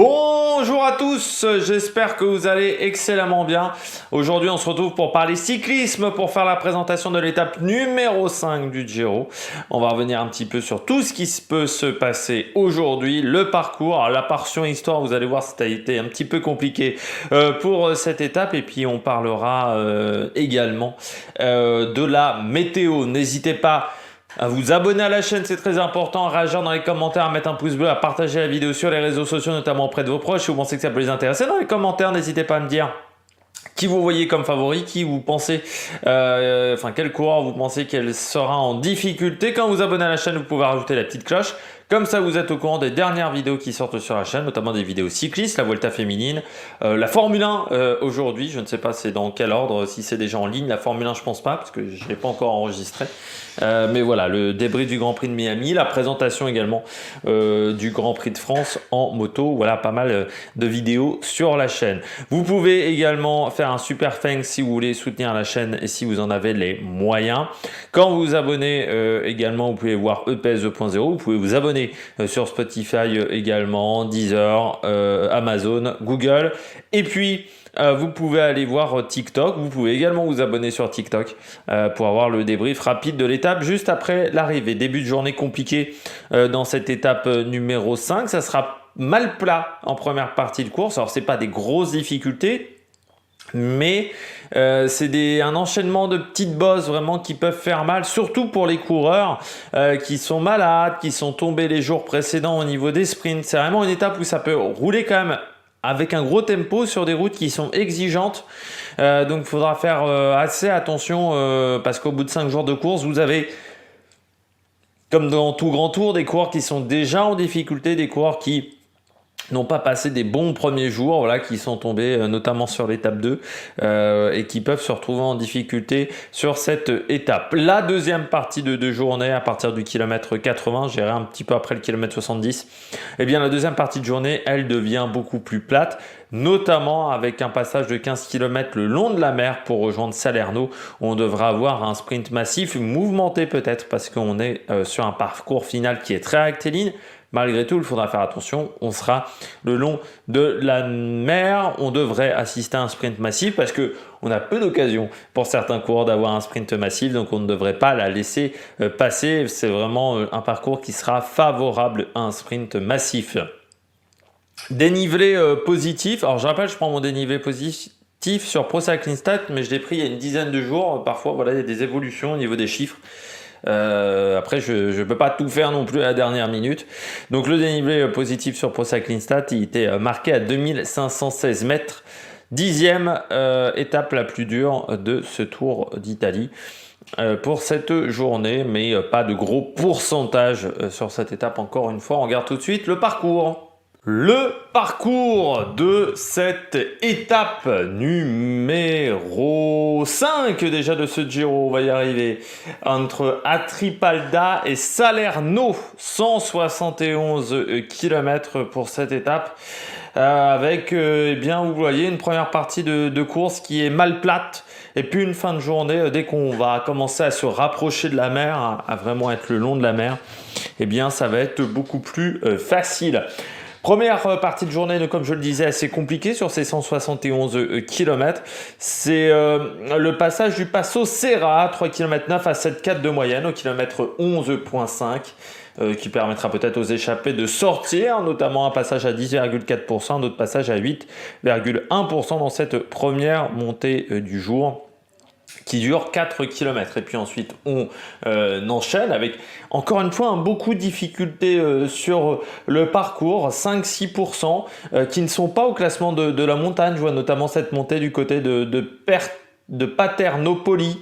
Bonjour à tous, j'espère que vous allez excellemment bien. Aujourd'hui, on se retrouve pour parler cyclisme, pour faire la présentation de l'étape numéro 5 du Giro. On va revenir un petit peu sur tout ce qui peut se passer aujourd'hui, le parcours. Alors, la portion histoire, vous allez voir, ça a été un petit peu compliqué pour cette étape. Et puis, on parlera également de la météo. N'hésitez pas à vous abonner à la chaîne, c'est très important, à réagir dans les commentaires, à mettre un pouce bleu, à partager la vidéo sur les réseaux sociaux, notamment auprès de vos proches. Si vous pensez que ça peut les intéresser, dans les commentaires, n'hésitez pas à me dire qui vous voyez comme favori, qui vous pensez, quel coureur vous pensez qu'elle sera en difficulté. Quand vous abonnez à la chaîne, vous pouvez rajouter la petite cloche. Comme ça, vous êtes au courant des dernières vidéos qui sortent sur la chaîne, notamment des vidéos cyclistes, la Vuelta féminine, la Formule 1 aujourd'hui. Je ne sais pas c'est dans quel ordre, si c'est déjà en ligne. La Formule 1, je pense pas, parce que je ne l'ai pas encore enregistré. Mais voilà, le débrief du Grand Prix de Miami, la présentation également du Grand Prix de France en moto. Voilà, pas mal de vidéos sur la chaîne. Vous pouvez également faire un super thanks si vous voulez soutenir la chaîne et si vous en avez les moyens. Quand vous vous abonnez également, vous pouvez voir EPS 2.0. Vous pouvez vous abonner sur Spotify également, Deezer, Amazon, Google. Et puis, vous pouvez aller voir TikTok. Vous pouvez également vous abonner sur TikTok pour avoir le débrief rapide de l'étape juste après l'arrivée. Début de journée compliqué dans cette étape numéro 5. Ça sera mal plat en première partie de course. Alors, ce n'est pas des grosses difficultés, mais c'est un enchaînement de petites bosses vraiment qui peuvent faire mal, surtout pour les coureurs qui sont malades, qui sont tombés les jours précédents au niveau des sprints. C'est vraiment une étape où ça peut rouler quand même avec un gros tempo sur des routes qui sont exigeantes. Donc il faudra faire assez attention parce qu'au bout de 5 jours de course, vous avez, comme dans tout grand tour, des coureurs qui sont déjà en difficulté, des coureurs qui n'ont pas passé des bons premiers jours, voilà, qui sont tombés notamment sur l'étape 2 et qui peuvent se retrouver en difficulté sur cette étape. La deuxième partie de journée, à partir du kilomètre 80, j'irai un petit peu après le kilomètre 70, eh bien la deuxième partie de journée, elle devient beaucoup plus plate, notamment avec un passage de 15 km le long de la mer pour rejoindre Salerno. On devra avoir un sprint massif, mouvementé peut-être, parce qu'on est sur un parcours final qui est très rectiligne. Malgré tout, il faudra faire attention, on sera le long de la mer, on devrait assister à un sprint massif parce qu'on a peu d'occasions pour certains coureurs d'avoir un sprint massif, donc on ne devrait pas la laisser passer. C'est vraiment un parcours qui sera favorable à un sprint massif. Dénivelé positif, alors je rappelle, je prends mon dénivelé positif sur Pro Cycling Stats, mais je l'ai pris il y a une dizaine de jours. Parfois, voilà, il y a des évolutions au niveau des chiffres. Après, je ne peux pas tout faire non plus à la dernière minute. Donc, le dénivelé positif sur Pro Cycling Stats, il était marqué à 2516 mètres. 10e étape la plus dure de ce Tour d'Italie pour cette journée, mais pas de gros pourcentage sur cette étape. Encore une fois, on regarde tout de suite le parcours. Le parcours de cette étape numéro 5 déjà de ce Giro, on va y arriver, entre Atripalda et Salerno, 171 km pour cette étape, avec, eh bien, vous voyez, une première partie de course qui est mal plate, et puis une fin de journée, dès qu'on va commencer à se rapprocher de la mer, à vraiment être le long de la mer, eh bien, ça va être beaucoup plus facile. Première partie de journée, comme je le disais, assez compliquée sur ces 171 km. C'est le passage du Passo Serra, 3 km 9 à 7,4 de moyenne au kilomètre 11,5, qui permettra peut-être aux échappés de sortir, notamment un passage à 10,4%, un autre passage à 8,1% dans cette première montée du jour, qui dure 4 km. Et puis ensuite, on enchaîne avec, encore une fois, beaucoup de difficultés sur le parcours, 5-6% qui ne sont pas au classement de la montagne. Je vois notamment cette montée du côté de Paternopoli.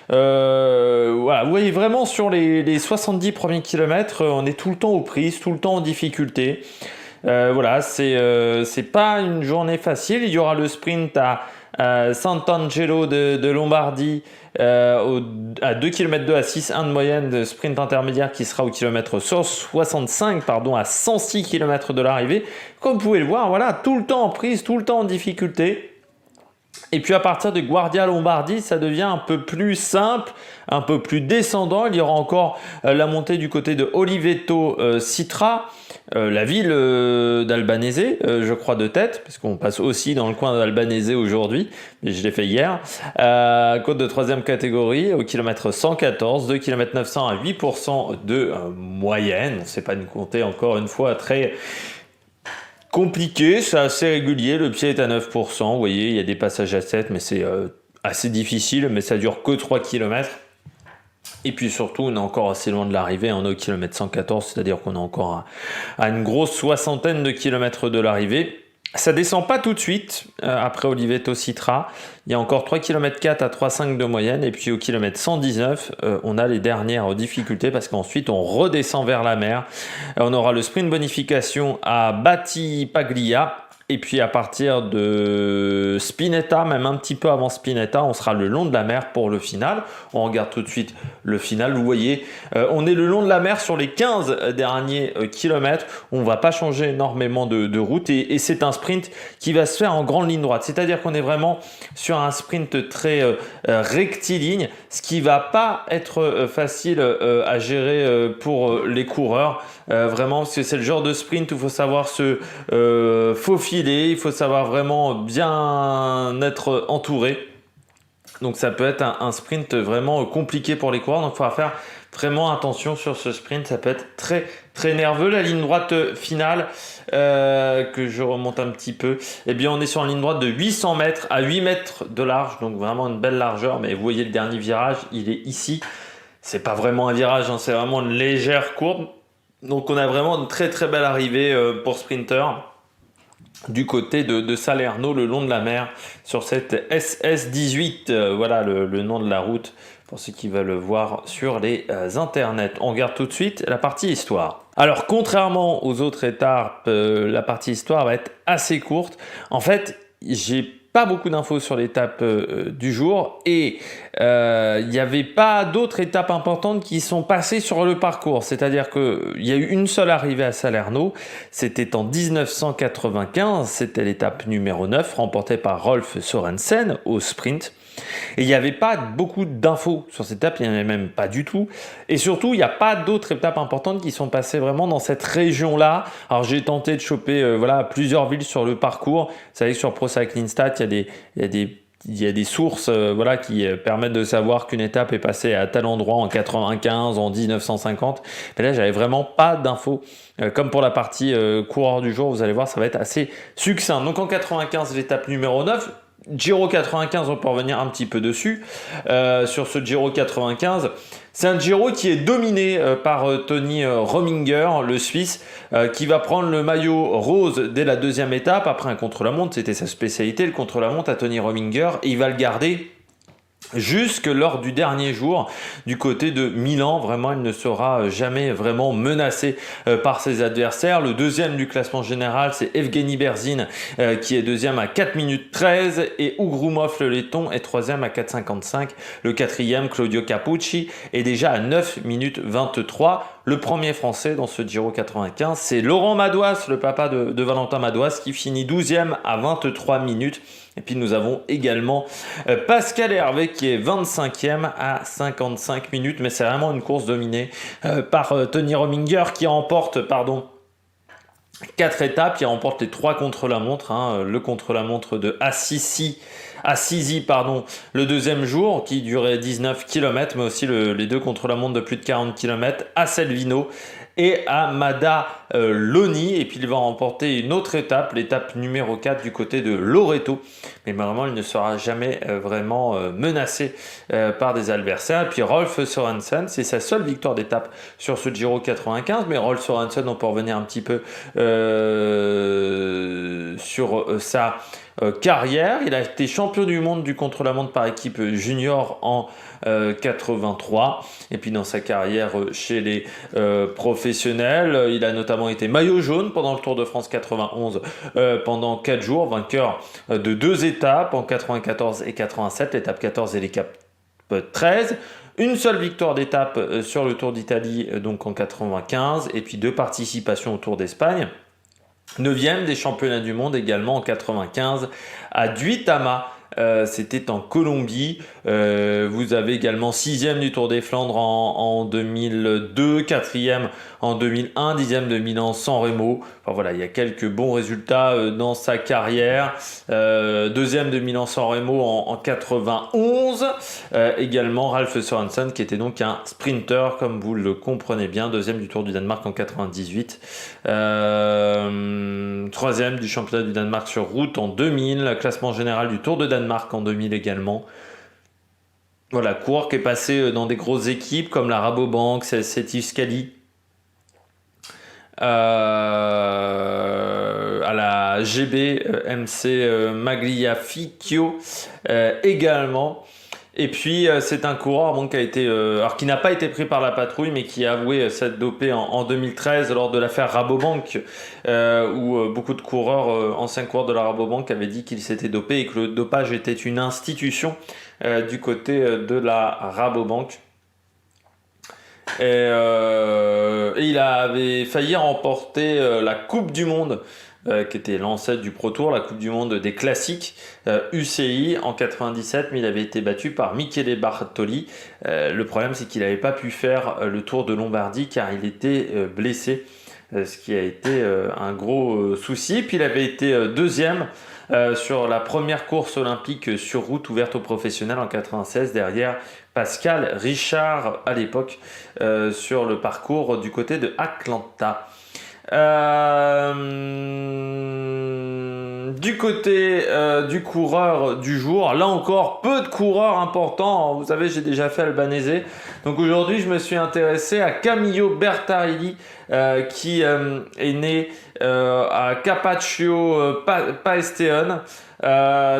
Voilà, vous voyez vraiment sur les 70 premiers kilomètres, on est tout le temps aux prises, tout le temps en difficulté. Voilà, c'est pas une journée facile. Il y aura le sprint à Sant'Angelo de Lombardie à 2 km 2 à 6,1 de moyenne de sprint intermédiaire qui sera au kilomètre 65 à 106 km de l'arrivée. Comme vous pouvez le voir, voilà, tout le temps en prise, tout le temps en difficulté. Et puis à partir de Guardia Lombardie, ça devient un peu plus simple, un peu plus descendant. Il y aura encore la montée du côté de Oliveto Sitra, la ville d'Albanese, je crois de tête, parce qu'on passe aussi dans le coin d'Albanese aujourd'hui, mais je l'ai fait hier. Côte de troisième catégorie, au kilomètre 114, 2 km 900 à 8% de moyenne. C'est pas une comptée encore une fois très compliqué, c'est assez régulier, le pied est à 9%, vous voyez, il y a des passages à 7, mais c'est assez difficile, mais ça dure que 3 km. Et puis surtout, on est encore assez loin de l'arrivée, on est au kilomètre 114, c'est-à-dire qu'on est encore à une grosse soixantaine de kilomètres de l'arrivée. Ça descend pas tout de suite, après Oliveto Sitra. Il y a encore 3 km 4 à 3,5 de moyenne. Et puis au kilomètre 119, on a les dernières difficultés parce qu'ensuite on redescend vers la mer. On aura le sprint bonification à Battipaglia. Et puis à partir de Spinetta, même un petit peu avant Spinetta, on sera le long de la mer pour le final. On regarde tout de suite le final. Vous voyez, on est le long de la mer sur les 15 derniers kilomètres. On ne va pas changer énormément de route et c'est un sprint qui va se faire en grande ligne droite. C'est-à-dire qu'on est vraiment sur un sprint très rectiligne, ce qui ne va pas être facile à gérer pour les coureurs. Vraiment, parce que c'est le genre de sprint où il faut savoir se faufiler, il faut savoir vraiment bien être entouré. Donc ça peut être un sprint vraiment compliqué pour les coureurs, donc il faudra faire vraiment attention sur ce sprint, ça peut être très très nerveux. La ligne droite finale, que je remonte un petit peu, eh bien on est sur une ligne droite de 800 mètres à 8 mètres de large, donc vraiment une belle largeur, mais vous voyez le dernier virage, il est ici. C'est pas vraiment un virage, hein, c'est vraiment une légère courbe. Donc on a vraiment une très très belle arrivée pour sprinter du côté de Salerno, le long de la mer, sur cette SS18, voilà le nom de la route pour ceux qui veulent le voir sur les internets. On regarde tout de suite la partie histoire. Alors contrairement aux autres étapes, la partie histoire va être assez courte. En fait, j'ai pas beaucoup d'infos sur l'étape du jour et il n'y avait pas d'autres étapes importantes qui sont passées sur le parcours. C'est-à-dire qu'il y a eu une seule arrivée à Salerno, c'était en 1995, c'était l'étape numéro 9 remportée par Rolf Sørensen au sprint. Et il n'y avait pas beaucoup d'infos sur cette étape, il n'y en avait même pas du tout. Et surtout, il n'y a pas d'autres étapes importantes qui sont passées vraiment dans cette région-là. Alors j'ai tenté de choper plusieurs villes sur le parcours. Vous savez que sur Pro Cycling Stats, il y a des sources qui permettent de savoir qu'une étape est passée à tel endroit en 95, en 1950. Mais là, j'avais vraiment pas d'infos. Comme pour la partie coureur du jour, vous allez voir, ça va être assez succinct. Donc en 95, l'étape numéro 9. Giro 95, on peut revenir un petit peu dessus. Sur ce Giro 95, c'est un Giro qui est dominé par Tony Rominger, le Suisse, qui va prendre le maillot rose dès la deuxième étape. Après un contre-la-montre, c'était sa spécialité, le contre-la-montre à Tony Rominger. Et il va le garder jusque lors du dernier jour du côté de Milan. Vraiment, il ne sera jamais vraiment menacé par ses adversaires. Le deuxième du classement général, c'est Evgeny Berzin qui est deuxième à 4 minutes 13 et Ougrumov le letton est troisième à 4,55. Le quatrième, Claudio Capucci, est déjà à 9 minutes 23. Le premier français dans ce Giro 95, c'est Laurent Madouas, le papa de Valentin Madouas, qui finit 12e à 23 minutes. Et puis nous avons également Pascal Hervé qui est 25e à 55 minutes. Mais c'est vraiment une course dominée par Tony Rominger qui remporte 4 étapes, qui remporte les 3 contre-la-montre. Le contre-la-montre de Assisi, le deuxième jour qui durait 19 km, mais aussi les 2 contre-la-montre de plus de 40 km à Selvino et à Maddaloni. Et puis il va remporter une autre étape, l'étape numéro 4 du côté de Loreto. Mais vraiment, il ne sera jamais vraiment menacé par des adversaires. Et puis Rolf Sørensen, c'est sa seule victoire d'étape sur ce Giro 95. Mais Rolf Sørensen, on peut revenir un petit peu sur sa carrière. Il a été champion du monde du contre-la-montre par équipe junior en 83. Et puis dans sa carrière chez les professionnels, il a notamment été maillot jaune pendant le Tour de France 91 pendant 4 jours, vainqueur de 2 étapes en 94 et 87, l'étape 14 et l'étape 13. Une seule victoire d'étape sur le Tour d'Italie donc en 95 et puis 2 participations au Tour d'Espagne. 9e des championnats du monde également en 95 à Duitama c'était en Colombie. Vous avez également 6e du Tour des Flandres en 2002, 4e en 2001, 10e de Milan-San Remo. Enfin voilà, il y a quelques bons résultats dans sa carrière. 2e de Milan-San Remo en 91. Également Ralph Sørensen qui était donc un sprinter, comme vous le comprenez bien. 2e du Tour du Danemark en 98. 3e du championnat du Danemark sur route en 2000. Classement général du Tour de Danemark en 2000 également. Voilà, coureur qui est passé dans des grosses équipes comme la Rabobank, Sétif Scali, à la GB MC Magliaficchio également. Et puis c'est un coureur bon, qui a été, alors qui n'a pas été pris par la patrouille, mais qui a avoué s'être dopé en 2013 lors de l'affaire Rabobank, où beaucoup de coureurs, anciens coureurs de la Rabobank, avaient dit qu'ils s'étaient dopés et que le dopage était une institution du côté de la Rabobank. Et il avait failli remporter la Coupe du Monde, qui était l'ancêtre du Pro Tour, la Coupe du Monde des classiques UCI en 97, mais il avait été battu par Michele Bartoli. Le problème, c'est qu'il n'avait pas pu faire le Tour de Lombardie car il était blessé, ce qui a été un gros souci. Puis il avait été deuxième sur la première course olympique sur route ouverte aux professionnels en 96, derrière Pascal Richard à l'époque, sur le parcours du côté de Atlanta. Du côté du coureur du jour, là encore peu de coureurs importants. Vous savez, j'ai déjà fait Albanese, donc aujourd'hui je me suis intéressé à Camillo Bertarelli, qui est né à Capaccio Paestion.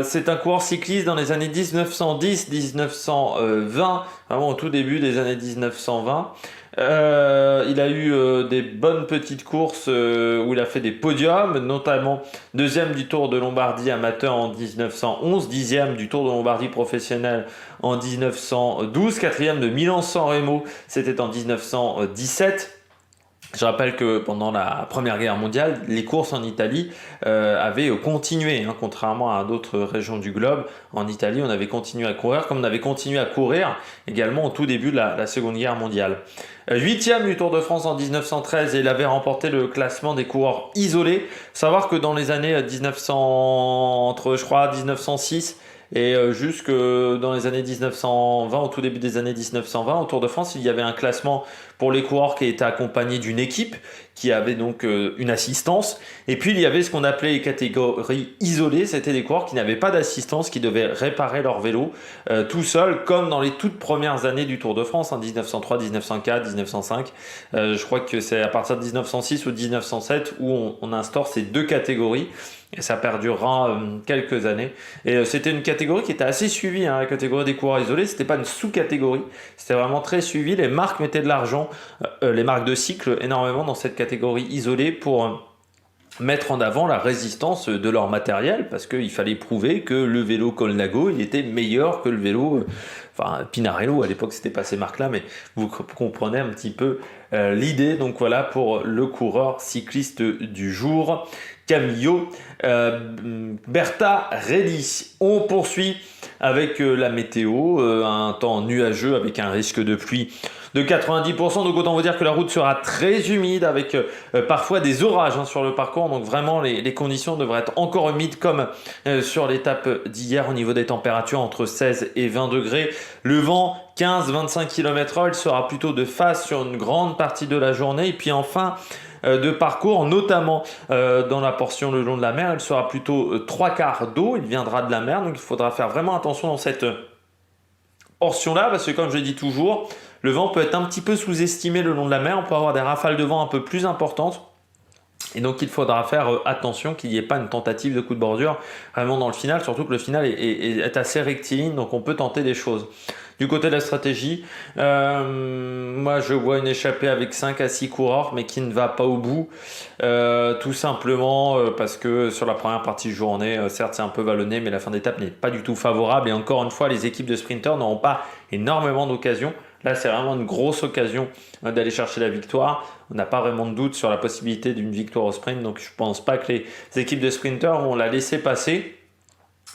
C'est un coureur cycliste dans les années 1910-1920, vraiment au tout début des années 1920. Il a eu des bonnes petites courses où il a fait des podiums, notamment deuxième du Tour de Lombardie amateur en 1911, dixième du Tour de Lombardie professionnel en 1912, quatrième de Milan-San Remo, c'était en 1917. Je rappelle que pendant la Première Guerre mondiale, les courses en Italie avaient continué, contrairement à d'autres régions du globe. En Italie, on avait continué à courir, comme on avait continué à courir également au tout début de la Seconde Guerre mondiale. 8e du Tour de France en 1913 et il avait remporté le classement des coureurs isolés. Savoir que dans les années 1906 et jusque dans les années 1920, au tout début des années 1920, au Tour de France, il y avait un classement pour les coureurs qui étaient accompagnés d'une équipe qui avait donc une assistance. Et puis il y avait ce qu'on appelait les catégories isolées, c'était des coureurs qui n'avaient pas d'assistance, qui devaient réparer leur vélo tout seuls, comme dans les toutes premières années du Tour de France, 1903, 1904, 1905. Je crois que c'est à partir de 1906 ou 1907 où on instaure ces deux catégories. Et ça perdurera quelques années. Et c'était une catégorie qui était assez suivie, la catégorie des coureurs isolés. C'était pas une sous-catégorie, c'était vraiment très suivi. Les marques mettaient de l'argent, les marques de cycle, énormément dans cette catégorie isolée pour mettre en avant la résistance de leur matériel, parce qu'il fallait prouver que le vélo Colnago il était meilleur que le vélo Pinarello. À l'époque c'était pas ces marques là, mais vous comprenez un petit peu l'idée. Donc voilà pour le coureur cycliste du jour, Camillo Bertarelli. On poursuit avec la météo, un temps nuageux avec un risque de pluie de 90%, donc autant vous dire que la route sera très humide avec parfois des orages sur le parcours, donc vraiment les conditions devraient être encore humides comme sur l'étape d'hier au niveau des températures entre 16 et 20 degrés. Le vent 15-25 km/h, il sera plutôt de face sur une grande partie de la journée, et puis enfin de parcours, notamment dans la portion le long de la mer, il sera plutôt 3/4 d'eau, il viendra de la mer, donc il faudra faire vraiment attention dans cette portion-là, parce que comme je dis toujours, le vent peut être un petit peu sous-estimé le long de la mer, on peut avoir des rafales de vent un peu plus importantes, et donc il faudra faire attention qu'il n'y ait pas une tentative de coup de bordure vraiment dans le final, surtout que le final est assez rectiligne, donc on peut tenter des choses. Du côté de la stratégie, moi je vois une échappée avec 5 à 6 coureurs, mais qui ne va pas au bout, tout simplement parce que sur la première partie de journée, certes c'est un peu vallonné, mais la fin d'étape n'est pas du tout favorable, et encore une fois les équipes de sprinters n'auront pas énormément d'occasions. Là, c'est vraiment une grosse occasion d'aller chercher la victoire. On n'a pas vraiment de doute sur la possibilité d'une victoire au sprint, donc je ne pense pas que les équipes de sprinters vont la laisser passer.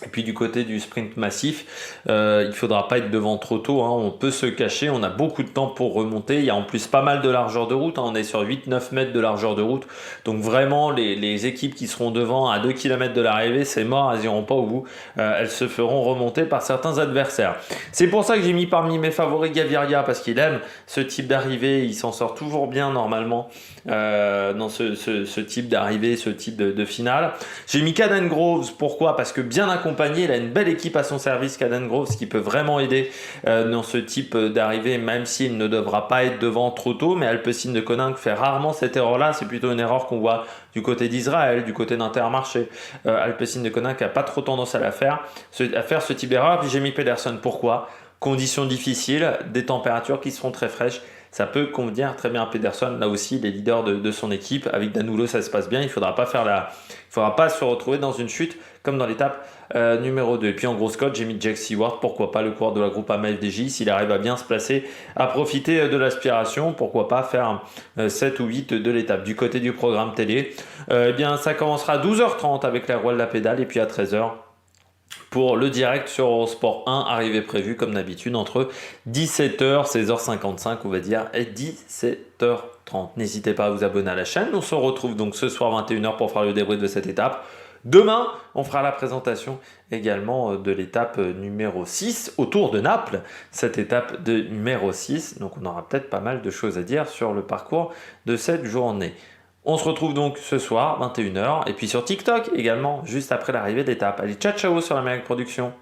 Et puis du côté du sprint massif, il ne faudra pas être devant trop tôt, hein. On peut se cacher, on a beaucoup de temps pour remonter. Il y a en plus pas mal de largeur de route, hein. On est sur 8-9 mètres de largeur de route. Donc vraiment, les équipes qui seront devant à 2 km de l'arrivée, c'est mort, elles n'iront pas au bout. Elles se feront remonter par certains adversaires. C'est pour ça que j'ai mis parmi mes favoris Gaviria, parce qu'il aime ce type d'arrivée. Il s'en sort toujours bien normalement dans ce type d'arrivée, ce type de finale. J'ai mis Caden Groves, pourquoi? Parce que bien accompagné, il a une belle équipe à son service, Caden Groves, qui peut vraiment aider dans ce type d'arrivée, même s'il ne devra pas être devant trop tôt, mais Alpecin de Koninck fait rarement cette erreur-là, c'est plutôt une erreur qu'on voit du côté d'Israël, du côté d'Intermarché. Alpecin de Koninck n'a pas trop tendance à faire ce type d'erreur. Puis j'ai mis Pedersen, pourquoi? Conditions difficiles, des températures qui seront très fraîches. Ça peut convenir très bien à Pedersen. Là aussi, il est leader de son équipe. Avec Danilo, ça se passe bien. Il ne faudra pas se retrouver dans une chute comme dans l'étape numéro 2. Et puis en grosse cote, j'ai mis Jack Stewart. Pourquoi pas le coureur de la groupe FDJ. S'il arrive à bien se placer, à profiter de l'aspiration, pourquoi pas faire 7 ou 8 de l'étape. Du côté du programme télé, eh bien, ça commencera à 12h30 avec la roue de la pédale. Et puis à 13h, pour le direct sur Eurosport 1, arrivée prévue comme d'habitude entre 17h, 16h55 on va dire, et 17h30. N'hésitez pas à vous abonner à la chaîne. On se retrouve donc ce soir 21h pour faire le débrief de cette étape. Demain, on fera la présentation également de l'étape numéro 6 autour de Naples, cette étape de numéro 6. Donc on aura peut-être pas mal de choses à dire sur le parcours de cette journée. On se retrouve donc ce soir, 21h, et puis sur TikTok également, juste après l'arrivée de l'étape. Allez, ciao ciao sur la Production.